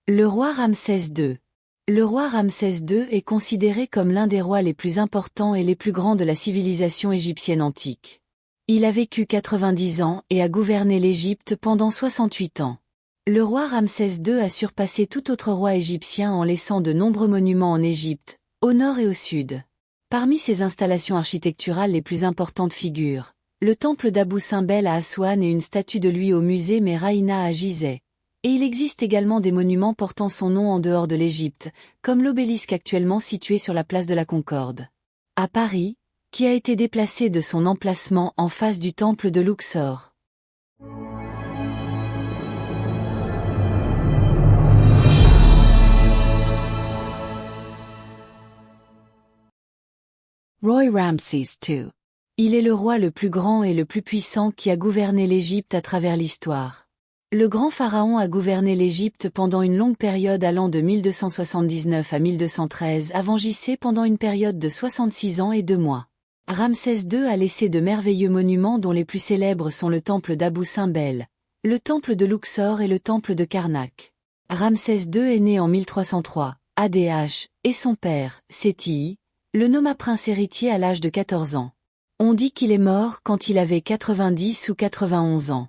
Le roi Ramsès II. Le roi Ramsès II est considéré comme l'un des rois les plus importants et les plus grands de la civilisation égyptienne antique. Il a vécu 90 ans et a gouverné l'Égypte pendant 68 ans. Le roi Ramsès II a surpassé tout autre roi égyptien en laissant de nombreux monuments en Égypte, au nord et au sud. Parmi ses installations architecturales les plus importantes figurent le temple d'Abou Simbel à Aswan et une statue de lui au musée Meraïna à Gizeh. Et il existe également des monuments portant son nom en dehors de l'Égypte, comme l'obélisque actuellement situé sur la place de la Concorde, à Paris, qui a été déplacé de son emplacement en face du temple de Luxor. Roy Ramses II. Il est le roi le plus grand et le plus puissant qui a gouverné l'Égypte à travers l'histoire. Le grand pharaon a gouverné l'Égypte pendant une longue période allant de 1279 à 1213 avant JC pendant une période de 66 ans et 2 mois. Ramsès II a laissé de merveilleux monuments dont les plus célèbres sont le temple d'Abou Simbel, le temple de Luxor et le temple de Karnak. Ramsès II est né en 1303, ADH, et son père, Sétii, le nomma prince héritier à l'âge de 14 ans. On dit qu'il est mort quand il avait 90 ou 91 ans.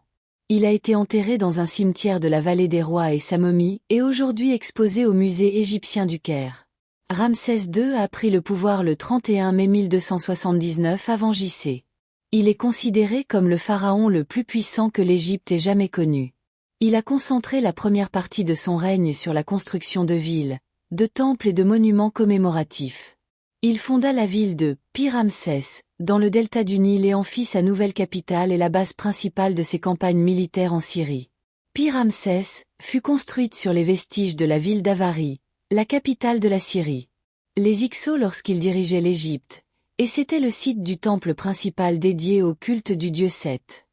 Il a été enterré dans un cimetière de la vallée des rois et sa momie est aujourd'hui exposée au musée égyptien du Caire. Ramsès II a pris le pouvoir le 31 mai 1279 avant JC. Il est considéré comme le pharaon le plus puissant que l'Égypte ait jamais connu. Il a concentré la première partie de son règne sur la construction de villes, de temples et de monuments commémoratifs. Il fonda la ville de Pi-Ramsès, dans le delta du Nil et en fit sa nouvelle capitale et la base principale de ses campagnes militaires en Syrie. Pi-Ramsès fut construite sur les vestiges de la ville d'Avari, la capitale de la Syrie. Les Hyksos lorsqu'ils dirigeaient l'Égypte, et c'était le site du temple principal dédié au culte du dieu Seth.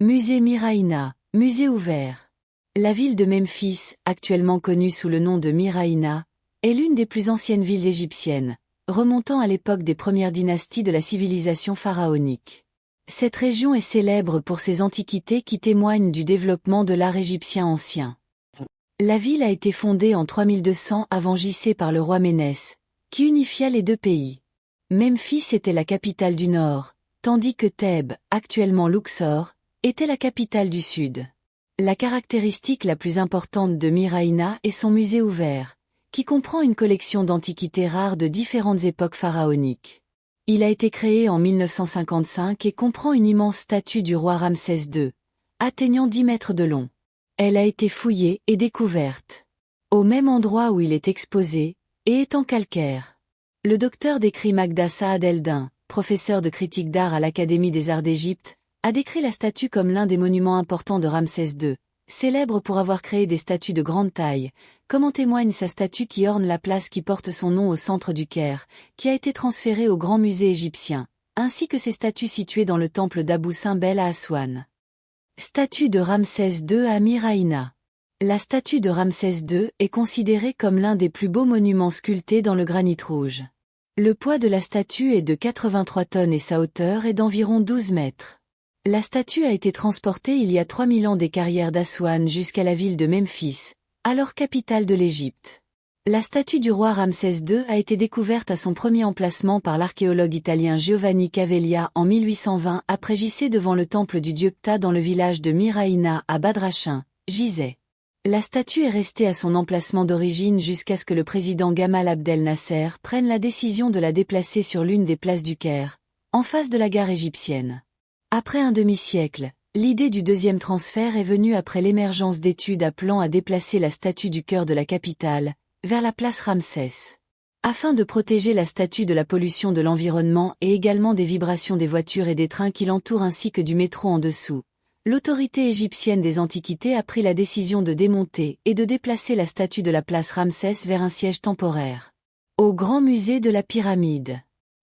Musée Miraïna, musée ouvert. La ville de Memphis, actuellement connue sous le nom de Miraïna, est l'une des plus anciennes villes égyptiennes, remontant à l'époque des premières dynasties de la civilisation pharaonique. Cette région est célèbre pour ses antiquités qui témoignent du développement de l'art égyptien ancien. La ville a été fondée en 3200 avant JC par le roi Ménès, qui unifia les deux pays. Memphis était la capitale du nord, tandis que Thèbes, actuellement Luxor, était la capitale du Sud. La caractéristique la plus importante de Miraïna est son musée ouvert, qui comprend une collection d'antiquités rares de différentes époques pharaoniques. Il a été créé en 1955 et comprend une immense statue du roi Ramsès II, atteignant 10 mètres de long. Elle a été fouillée et découverte au même endroit où il est exposé, et est en calcaire. Le docteur décrit Magda Saad Eldin, professeur de critique d'art à l'Académie des arts d'Égypte, a décrit la statue comme l'un des monuments importants de Ramsès II, célèbre pour avoir créé des statues de grande taille, comme en témoigne sa statue qui orne la place qui porte son nom au centre du Caire, qui a été transférée au Grand Musée égyptien, ainsi que ses statues situées dans le temple d'Abou Simbel à Aswan. Statue de Ramsès II à Miraïna. La statue de Ramsès II est considérée comme l'un des plus beaux monuments sculptés dans le granit rouge. Le poids de la statue est de 83 tonnes et sa hauteur est d'environ 12 mètres. La statue a été transportée il y a 3000 ans des carrières d'Aswan jusqu'à la ville de Memphis, alors capitale de l'Égypte. La statue du roi Ramsès II a été découverte à son premier emplacement par l'archéologue italien Giovanni Caveglia en 1820 après JC devant le temple du dieu Ptah dans le village de Miraïna à Badrachin, Gizeh. La statue est restée à son emplacement d'origine jusqu'à ce que le président Gamal Abdel Nasser prenne la décision de la déplacer sur l'une des places du Caire, en face de la gare égyptienne. Après un demi-siècle, l'idée du deuxième transfert est venue après l'émergence d'études appelant à déplacer la statue du cœur de la capitale, vers la place Ramsès. Afin de protéger la statue de la pollution de l'environnement et également des vibrations des voitures et des trains qui l'entourent ainsi que du métro en dessous, l'autorité égyptienne des Antiquités a pris la décision de démonter et de déplacer la statue de la place Ramsès vers un siège temporaire. Au Grand Musée de la Pyramide.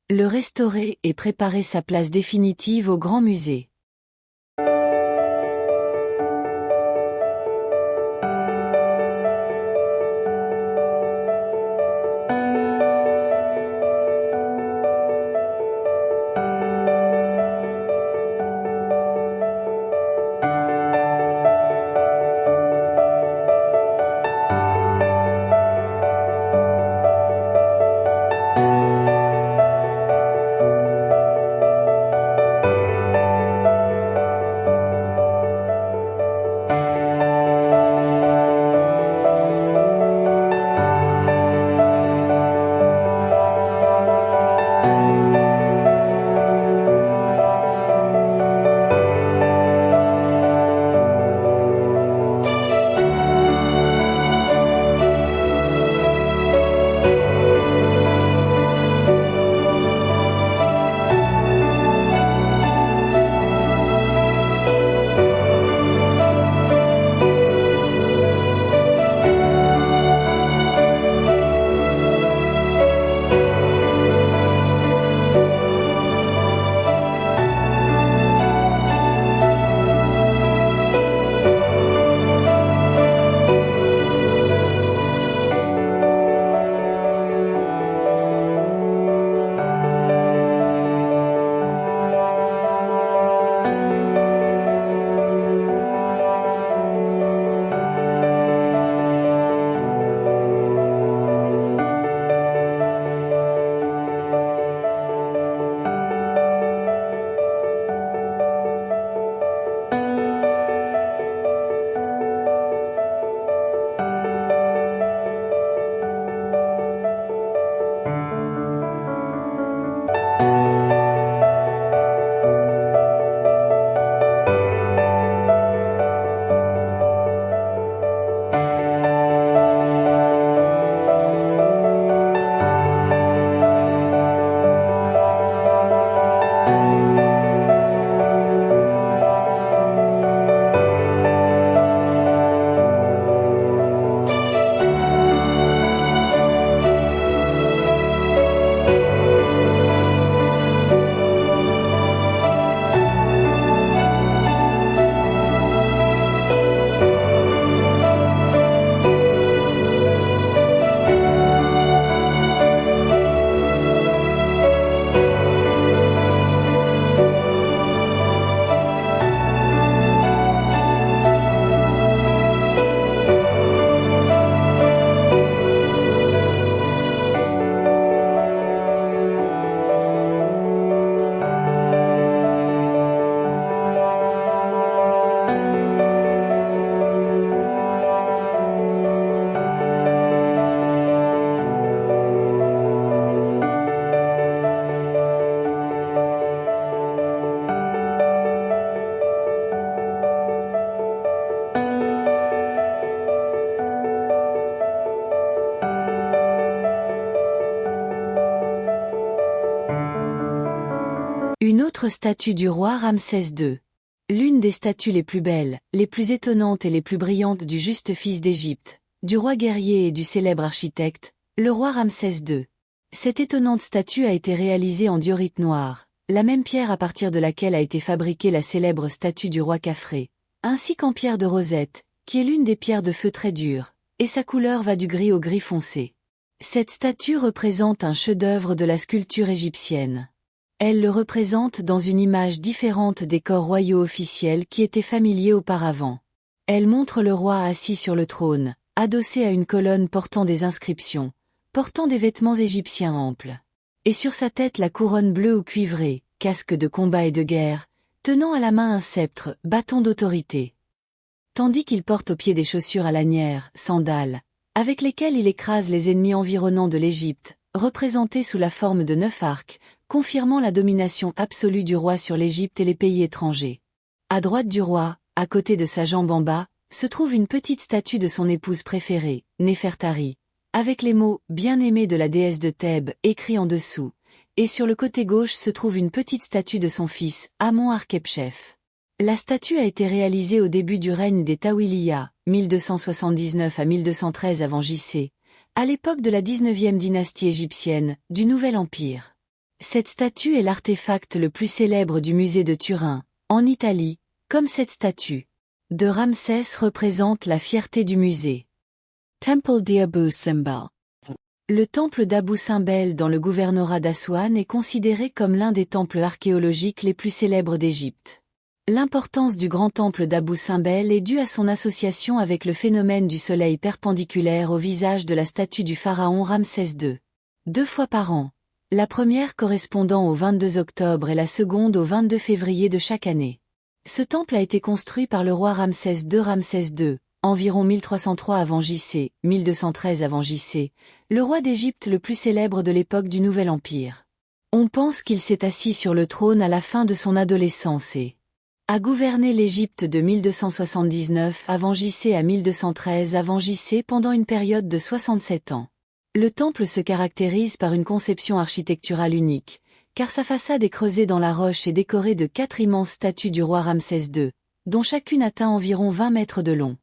Le restaurer et préparer sa place définitive au Grand Musée. Une autre statue du roi Ramsès II. L'une des statues les plus belles, les plus étonnantes et les plus brillantes du juste fils d'Égypte, du roi guerrier et du célèbre architecte, le roi Ramsès II. Cette étonnante statue a été réalisée en diorite noir, la même pierre à partir de laquelle a été fabriquée la célèbre statue du roi Khafré, ainsi qu'en pierre de rosette, qui est l'une des pierres de feu très dures, et sa couleur va du gris au gris foncé. Cette statue représente un chef-d'œuvre de la sculpture égyptienne. Elle le représente dans une image différente des corps royaux officiels qui étaient familiers auparavant. Elle montre le roi assis sur le trône, adossé à une colonne portant des inscriptions, portant des vêtements égyptiens amples. Et sur sa tête la couronne bleue ou cuivrée, casque de combat et de guerre, tenant à la main un sceptre, bâton d'autorité. Tandis qu'il porte aux pieds des chaussures à lanières, sandales, avec lesquelles il écrase les ennemis environnants de l'Égypte, représentés sous la forme de 9 arcs, confirmant la domination absolue du roi sur l'Égypte et les pays étrangers. À droite du roi, à côté de sa jambe en bas, se trouve une petite statue de son épouse préférée, Néfertari, avec les mots « bien-aimée de la déesse de Thèbes » écrits en dessous, et sur le côté gauche se trouve une petite statue de son fils, Amon-Arkhepchef. La statue a été réalisée au début du règne des Tawiliya, 1279 à 1213 avant J.C., à l'époque de la 19e dynastie égyptienne, du Nouvel Empire. Cette statue est l'artefact le plus célèbre du musée de Turin, en Italie, comme cette statue de Ramsès représente la fierté du musée. Temple d'Abou Simbel. Le temple d'Abou Simbel dans le gouvernorat d'Assouan est considéré comme l'un des temples archéologiques les plus célèbres d'Égypte. L'importance du grand temple d'Abou Simbel est due à son association avec le phénomène du soleil perpendiculaire au visage de la statue du pharaon Ramsès II. 2 fois par an. La première correspondant au 22 octobre et la seconde au 22 février de chaque année. Ce temple a été construit par le roi Ramsès II, environ 1303 avant J.C., 1213 avant J.C., le roi d'Égypte le plus célèbre de l'époque du Nouvel Empire. On pense qu'il s'est assis sur le trône à la fin de son adolescence et a gouverné l'Égypte de 1279 avant J.C. à 1213 avant J.C. pendant une période de 67 ans. Le temple se caractérise par une conception architecturale unique, car sa façade est creusée dans la roche et décorée de 4 immenses statues du roi Ramsès II, dont chacune atteint environ 20 mètres de long.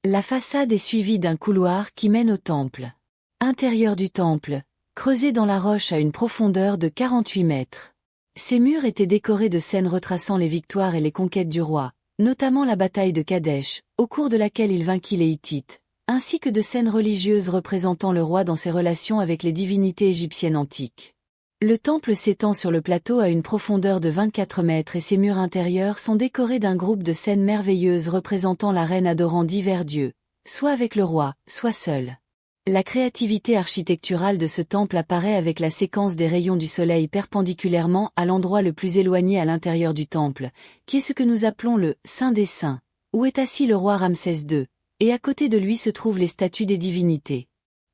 La façade est suivie d'un couloir qui mène au temple. Intérieur du temple, creusé dans la roche à une profondeur de 48 mètres. Ces murs étaient décorés de scènes retraçant les victoires et les conquêtes du roi, notamment la bataille de Kadesh, au cours de laquelle il vainquit les Hittites, ainsi que de scènes religieuses représentant le roi dans ses relations avec les divinités égyptiennes antiques. Le temple s'étend sur le plateau à une profondeur de 24 mètres et ses murs intérieurs sont décorés d'un groupe de scènes merveilleuses représentant la reine adorant divers dieux, soit avec le roi, soit seule. La créativité architecturale de ce temple apparaît avec la séquence des rayons du soleil perpendiculairement à l'endroit le plus éloigné à l'intérieur du temple, qui est ce que nous appelons le Saint des Saints, où est assis le roi Ramsès II, et à côté de lui se trouvent les statues des divinités.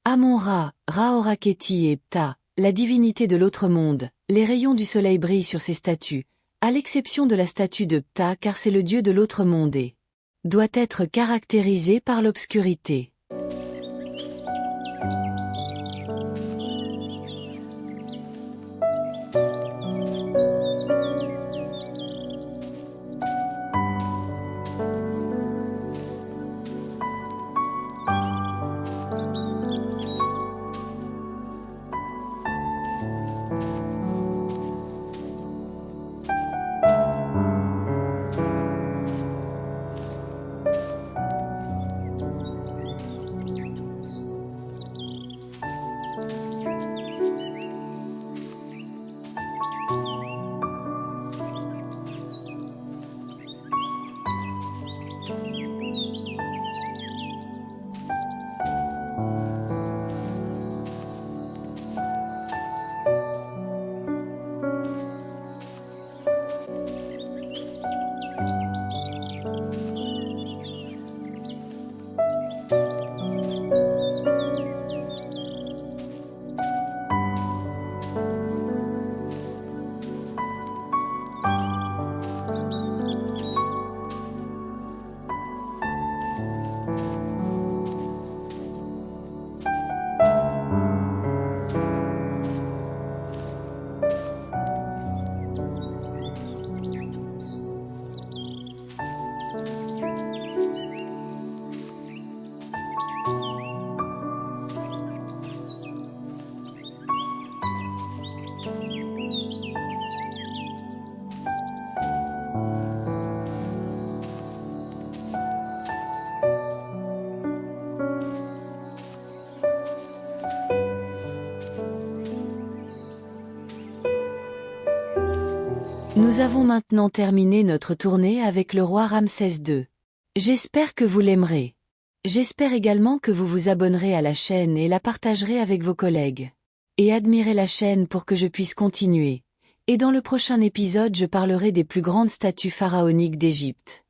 Amon-Ra, Ra-Horakhti et Ptah, la divinité de l'autre monde, les rayons du soleil brillent sur ces statues, à l'exception de la statue de Ptah car c'est le dieu de l'autre monde et doit être caractérisé par l'obscurité. Nous avons maintenant terminé notre tournée avec le roi Ramsès II. J'espère que vous l'aimerez. J'espère également que vous vous abonnerez à la chaîne et la partagerez avec vos collègues. Et admirez la chaîne pour que je puisse continuer. Et dans le prochain épisode je parlerai des plus grandes statues pharaoniques d'Égypte.